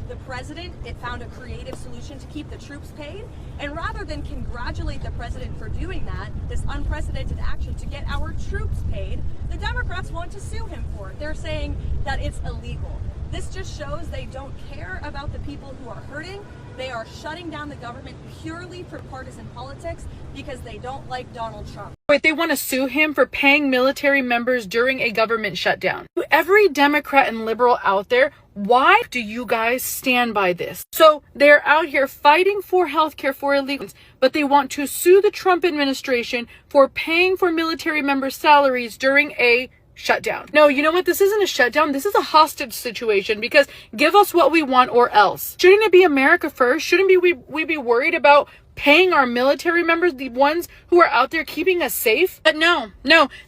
the president, it found a creative solution to keep the troops paid. And rather than congratulate the president for doing that, this unprecedented action to get our troops paid, the Democrats want to sue him for it. They're saying that it's illegal. This just shows they don't care about the people who are hurting. They are shutting down the government purely for partisan politics because they don't like Donald Trump. Wait, they want to sue him for paying military members during a government shutdown. To every Democrat and liberal out there, why do you guys stand by this? So they're out here fighting for healthcare for illegals, but they want to sue the Trump administration for paying for military members' salaries during a shutdown. No, you know what? This isn't a shutdown. This is a hostage situation because give us what we want or else. Shouldn't it be America first? Shouldn't we be worried about paying our military members, the ones who are out there keeping us safe? But no,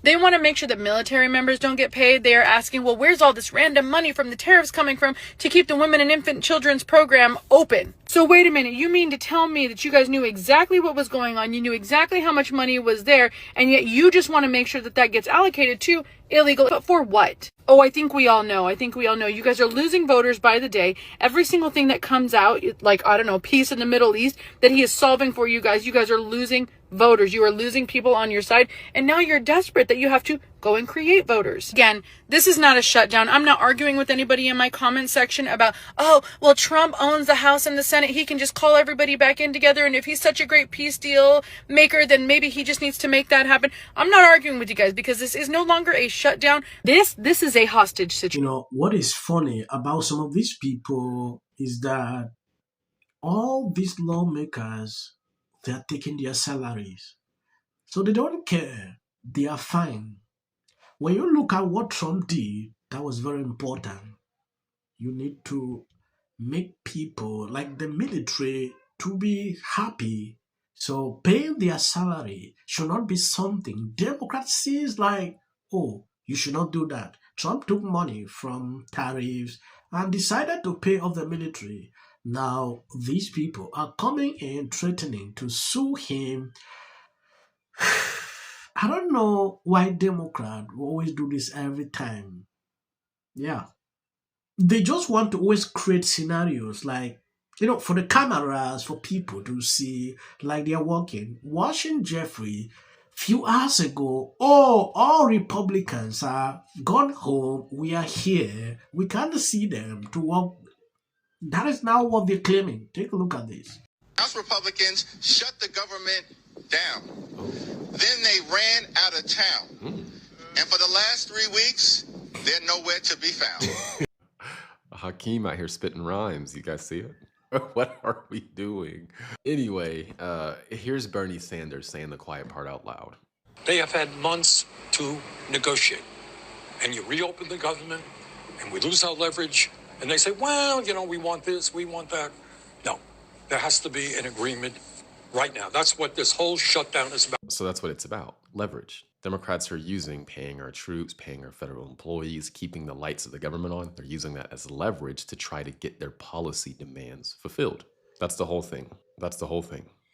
they want to make sure that military members don't get paid. They are asking, well, where's all this random money from the tariffs coming from to keep the women and infant children's program open? So wait a minute, you mean to tell me that you guys knew exactly what was going on, you knew exactly how much money was there, and yet you just want to make sure that that gets allocated to illegal, but for what? Oh, I think we all know. You guys are losing voters by the day. Every single thing that comes out, like, I don't know, peace in the Middle East, that he is solving for you guys are losing voters. You are losing people on your side. And now you're desperate that you have to go and create voters. Again, this is not a shutdown. I'm not arguing with anybody in my comment section about, oh, well, Trump owns the House and the Senate. He can just call everybody back in together. And if he's such a great peace deal maker, then maybe he just needs to make that happen. I'm not arguing with you guys because this is no longer a shutdown. This is a hostage situation. You know, what is funny about some of these people is that all these lawmakers, they are taking their salaries. So they don't care. They are fine. When you look at what Trump did, that was very important. You need to make people like the military to be happy. So paying their salary should not be something Democrats sees like, oh, you should not do that. Trump took money from tariffs and decided to pay off the military. Now, these people are coming in threatening to sue him. I don't know why Democrats always do this every time. Yeah. They just want to always create scenarios like, for the cameras, for people to see like they're working. Watching Jeffrey few hours ago, all Republicans are gone home. We are here. We can't see them to work. That is now what they're claiming. Take a look at this. House Republicans shut the government down. Then they ran out of town. And for the last 3 weeks, they're nowhere to be found. Hakeem out here spitting rhymes. You guys see it? What are we doing? Anyway, here's Bernie Sanders saying the quiet part out loud. They have had months to negotiate. And you reopen the government, and we lose our leverage, and they say, well, we want this, we want that. No, there has to be an agreement right now. That's what this whole shutdown is about. So that's what it's about, leverage. Democrats are using paying our troops, paying our federal employees, keeping the lights of the government on. They're using that as leverage to try to get their policy demands fulfilled. That's the whole thing.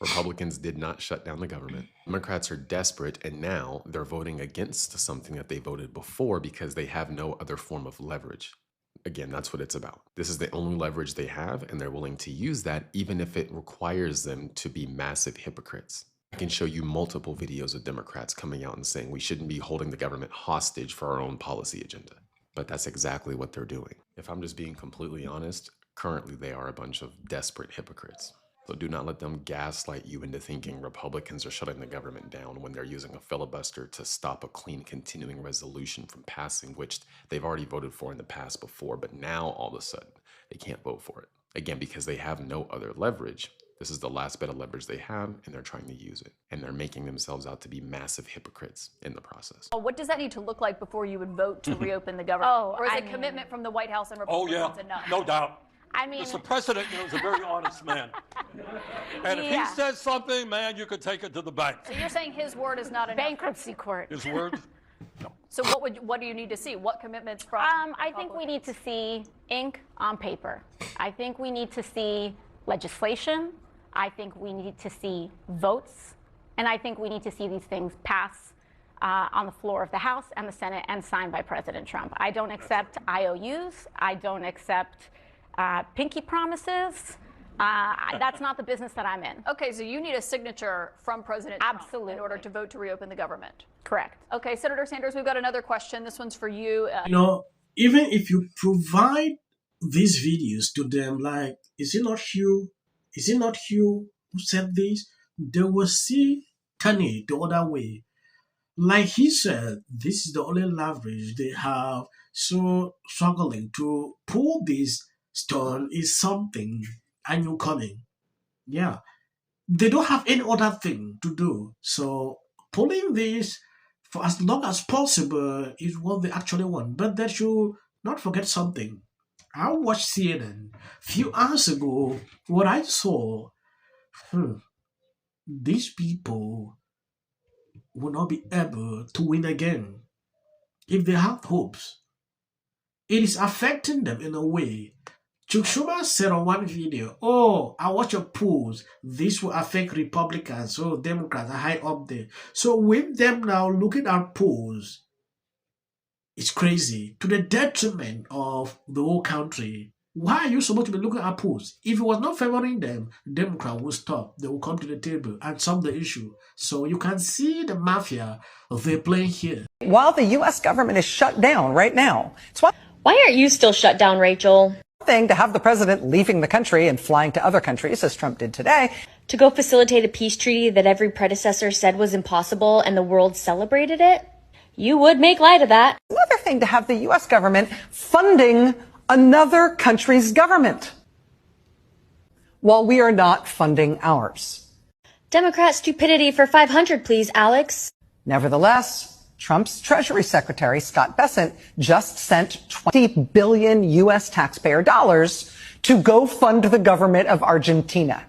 Republicans did not shut down the government. Democrats are desperate, and now they're voting against something that they voted before because they have no other form of leverage. Again, that's what it's about. This is the only leverage they have, and they're willing to use that even if it requires them to be massive hypocrites. I can show you multiple videos of Democrats coming out and saying we shouldn't be holding the government hostage for our own policy agenda. But that's exactly what they're doing. If I'm just being completely honest, currently they are a bunch of desperate hypocrites. So do not let them gaslight you into thinking Republicans are shutting the government down when they're using a filibuster to stop a clean continuing resolution from passing, which they've already voted for in the past before, but now all of a sudden they can't vote for it. Again, because they have no other leverage. This is the last bit of leverage they have, and they're trying to use it. And they're making themselves out to be massive hypocrites in the process. What does that need to look like before you would vote to reopen the government? Or is it commitment from the White House and Republicans enough? No doubt. I mean, the president is a very honest man. And if he says something, man, you could take it to the bank. So you're saying his word is not enough? Bankruptcy court. His word? No. So what do you need to see? What commitments from I think we need to see ink on paper. I think we need to see legislation. I think we need to see votes. And I think we need to see these things pass on the floor of the House and the Senate and signed by President Trump. I don't accept IOUs. I don't accept pinky promises. That's not the business that I'm in. Okay, so you need a signature from President Trump Absolutely. in order to vote to reopen the government. Correct. Okay, Senator Sanders, we've got another question. This one's for you. Even if you provide these videos to them, like, is it not you? Is it not you who said this? They will see turn it the other way. Like he said, this is the only leverage they have. So struggling to pull this stone is something, and you coming. Yeah. They don't have any other thing to do. So pulling this for as long as possible is what they actually want. But they should not forget something. I watched CNN a few hours ago. What I saw, these people will not be able to win again. If they have hopes, it is affecting them in a way. Schumer said on one video, "Oh, I watch your polls. This will affect Republicans. So Democrats are high up there." So with them now looking at polls, it's crazy to the detriment of the whole country. Why are you supposed to be looking at polls? If it was not favoring them, Democrats will stop. They will come to the table and solve the issue. So you can see the mafia they're playing here. While the U.S. government is shut down right now, it's one Why aren't you still shut down, Rachel? thing to have the president leaving the country and flying to other countries, as Trump did today. To go facilitate a peace treaty that every predecessor said was impossible and the world celebrated it? You would make light of that. Another thing to have the U.S. government funding another country's government while we are not funding ours. Democrat stupidity for 500, please, Alex. Nevertheless, Trump's Treasury Secretary, Scott Bessent, just sent $20 billion U.S. taxpayer dollars to go fund the government of Argentina.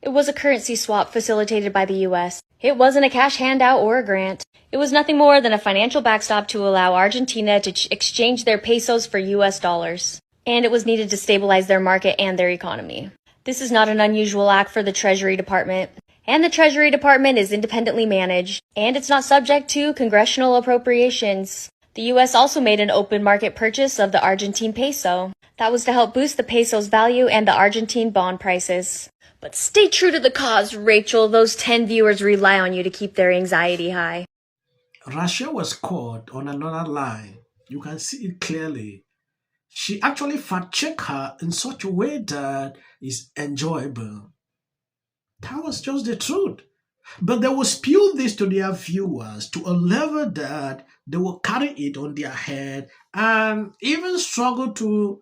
It was a currency swap facilitated by the U.S. It wasn't a cash handout or a grant. It was nothing more than a financial backstop to allow Argentina to exchange their pesos for U.S. dollars. And it was needed to stabilize their market and their economy. This is not an unusual act for the Treasury Department. And the Treasury Department is independently managed, and it's not subject to congressional appropriations. The U.S. also made an open market purchase of the Argentine peso. That was to help boost the peso's value and the Argentine bond prices. But stay true to the cause, Rachel. Those 10 viewers rely on you to keep their anxiety high. Russia was caught on another lie. You can see it clearly. She actually fact-checked her in such a way that is enjoyable. That was just the truth. But they will spew this to their viewers to a level that they will carry it on their head and even struggle to,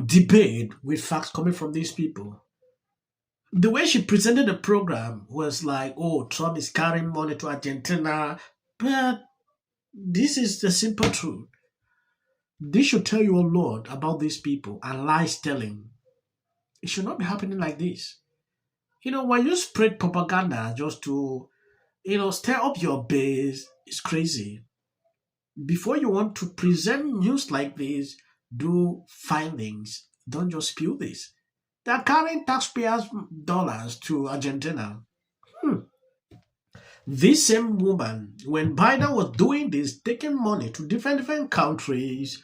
debate with facts coming from these people. The way she presented the program was like, oh, Trump is carrying money to Argentina. But this is the simple truth. This should tell you a lot about these people and lies telling. It should not be happening like this. When you spread propaganda just to, stir up your base, it's crazy. Before you want to present news like this, do findings. Don't just spew this. They're carrying taxpayers' dollars to Argentina. This same woman, when Biden was doing this, taking money to different countries,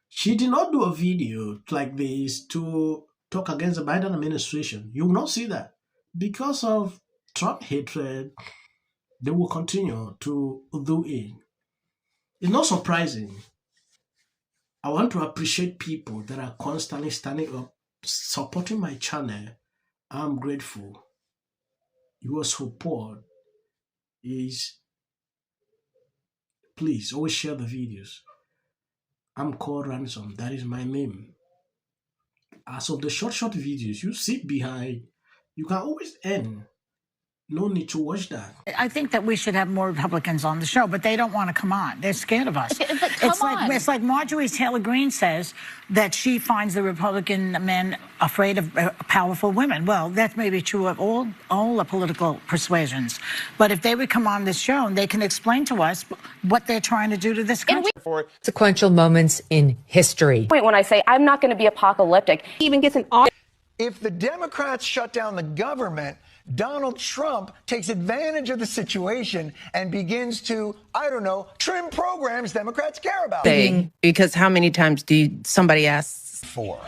she did not do a video like this to talk against the Biden administration. You will not see that. Because of Trump hatred, they will continue to do it. It's not surprising. I want to appreciate people that are constantly standing up, supporting my channel. I'm grateful. Your support is, please always share the videos. I'm called Ransom. That is my name. As of the short videos you sit behind, you can always end. No need to watch that. I think that we should have more Republicans on the show, but they don't want to come on. They're scared of us. It's like Marjorie Taylor Greene says that she finds the Republican men afraid of powerful women. Well, that may be true of all the political persuasions. But if they would come on this show and they can explain to us what they're trying to do to this country. Sequential moments in history. When I say I'm not going to be apocalyptic, he even gets an If the Democrats shut down the government, Donald Trump takes advantage of the situation and begins to, I don't know, trim programs Democrats care about. Because how many times somebody asks? 4.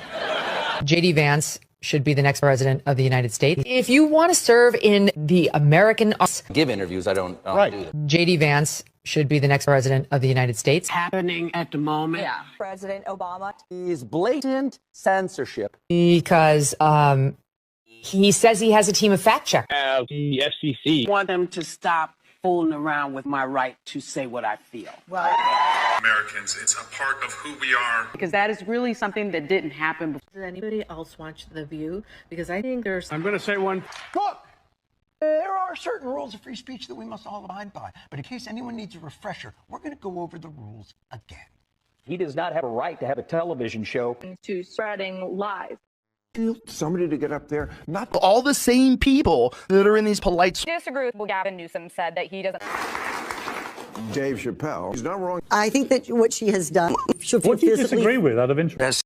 J.D. Vance should be the next president of the United States. If you want to serve in the American... Give interviews, I don't do that. J.D. Vance should be the next president of the United States. Happening at the moment. Yeah. President Obama. He's blatant censorship. Because he says he has a team of fact checkers. The FCC. I want them to stop fooling around with my right to say what I feel. Americans, it's a part of who we are. Because that is really something that didn't happen before. Does anybody else watch The View? Because I think there's... I'm going to say one. Look, there are certain rules of free speech that we must all abide by. But in case anyone needs a refresher, we're going to go over the rules again. He does not have a right to have a television show. To spreading lies. Somebody to get up there, not all the same people that are in these polite... Disagree with what Gavin Newsom said, that he doesn't... Dave Chappelle, he's not wrong. I think that what she has done... What do you disagree with out of interest?